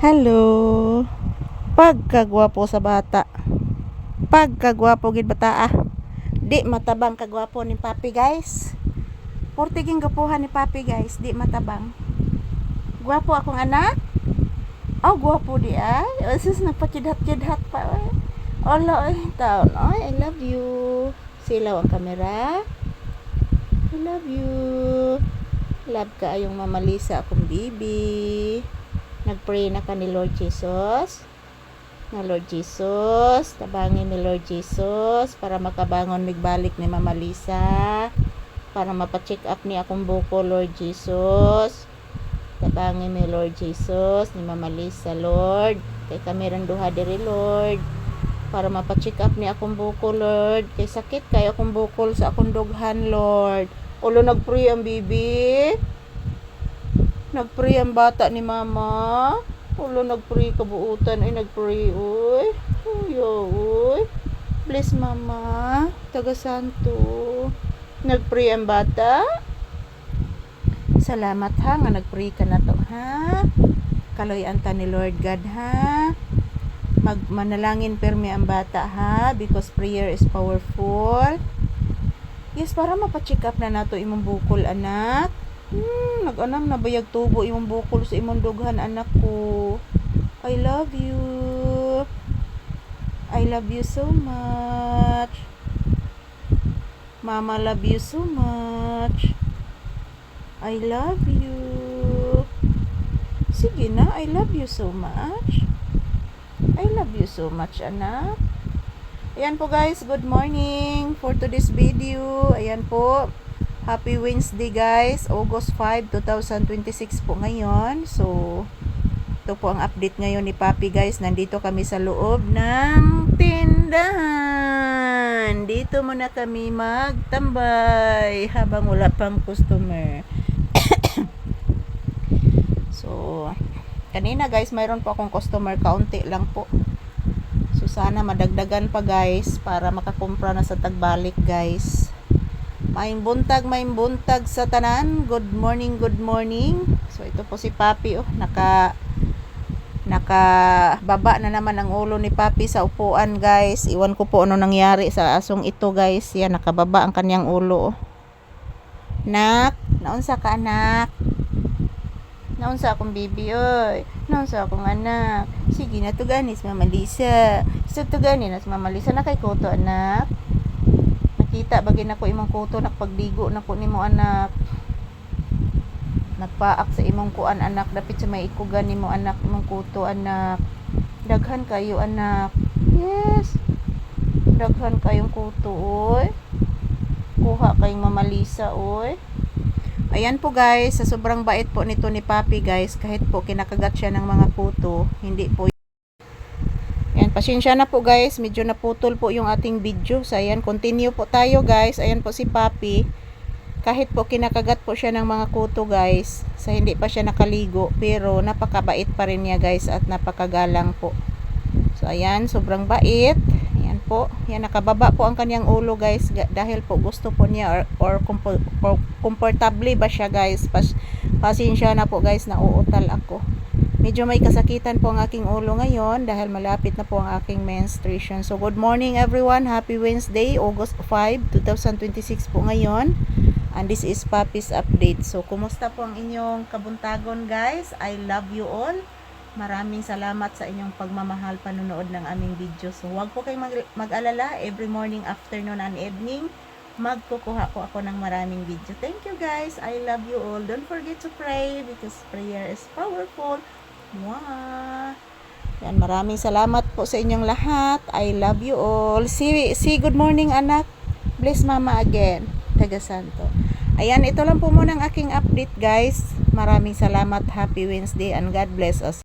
Hello. Pagkagwapo sa bata. Pagkagwapo gid bata ah. Di matabang kagwapo ni Papi guys. Portiging gapuhan ni Papi guys, di matabang. Gwapo akong anak. Oh, gwapo di ay. Sus nagpakidhat-kidhat pa. Olo, taon. I love you. Silaw ang kamera. I love you. Love ka ayong Mama Lisa akong baby. Nagpray na ka ni Lord Jesus. Na Lord Jesus, tabangin ni Lord Jesus para makabangon migbalik ni Mama Lisa. Para mapacheck up ni akong buko, Lord Jesus. Tabangin ni Lord Jesus ni Mama Lisa, Lord. Kay kami ran duha diri, Lord. Para mapacheck up ni akong buko, Lord. Kay sakit kay akong bukol sa akong dughan, Lord. Ulo nagpray ang bibi. Nagpray ang bata ni Mama. Ulo nagpray kabuutan ay nagpray uy. Uy. Bless Mama. Taga Santo. Nagpray ang bata. Salamat ha nga nagpray ka na to ha. Kaloyan ta ni Lord God ha. Manalangin permi ang bata ha because prayer is powerful. Yes, para mapacheck up na nato imong bukol anak. Nag-anam na bayag tubo imong bukol sa imong dughan anak ko. I love you. I love you so much. Mama love you so much. I love you. Sige na, I love you so much. I love you so much anak. Ayan po guys, good morning for today's video. Ayan po, happy Wednesday guys, August 5, 2026 po ngayon. So, ito po ang update ngayon ni Papi guys. Nandito kami sa loob ng tindahan. Dito muna kami magtambay habang wala pang customer. So, kanina guys, mayroon po akong customer, kaunti lang po. So sana madagdagan pa guys para makakumpra na sa tagbalik guys. Maing buntag sa tanan. Good morning. So ito po si Papi oh, nakababa na naman ang ulo ni Papi sa upuan guys. Iwan ko po ano nangyari sa asong ito guys. Yan, nakababa ang kanyang ulo oh. Nak, naunsa ka anak? Naunsa akong baby oy. Naunsa akong anak. Sige na to ganis Mama Lisa. Sa to ganis Mama Lisa na kay kuto anak. Nakita bagay nako imong kuto nakpagdigo nako nimo anak. Nagpaak sa imong kuan anak dapit sa may ikugan nimo anak imong kuto anak. Daghan kayo anak. Yes. Daghan kayong kuto oy. Kuha kayong Mama Lisa oy. Ayan po guys, sa sobrang bait po nito ni Papi guys, kahit po kinakagat siya ng mga puto, hindi po. Ayan, pasensya na po guys, medyo naputol po yung ating video. So ayan, continue po tayo guys. Ayan po si Papi, kahit po kinakagat po siya ng mga kuto guys, sa hindi pa siya nakaligo, pero napakabait pa rin niya guys at napakagalang po. So ayan, sobrang bait. Ayan po, yan nakababa po ang kanyang ulo guys dahil po gusto po niya or comfortable ba siya guys. Pasensya na po guys na uutal ako. Medyo may kasakitan po ang aking ulo ngayon dahil malapit na po ang aking menstruation. So good morning everyone, happy Wednesday, August 5, 2026 po ngayon. And this is Papi's update. So kumusta po ang inyong kabuntagon guys? I love you all. Maraming salamat sa inyong pagmamahal panonood ng aming video. So huwag po kayong mag-alala, every morning, afternoon, and evening magkukuha po ako ng maraming video. Thank you guys. I love you all. Don't forget to pray because prayer is powerful. Mwah! Yan, maraming salamat po sa inyong lahat. I love you all. See good morning anak. Bless Mama again. Taga Santo. Ayan, ito lang po muna ang aking update guys. Maraming salamat. Happy Wednesday and God bless us.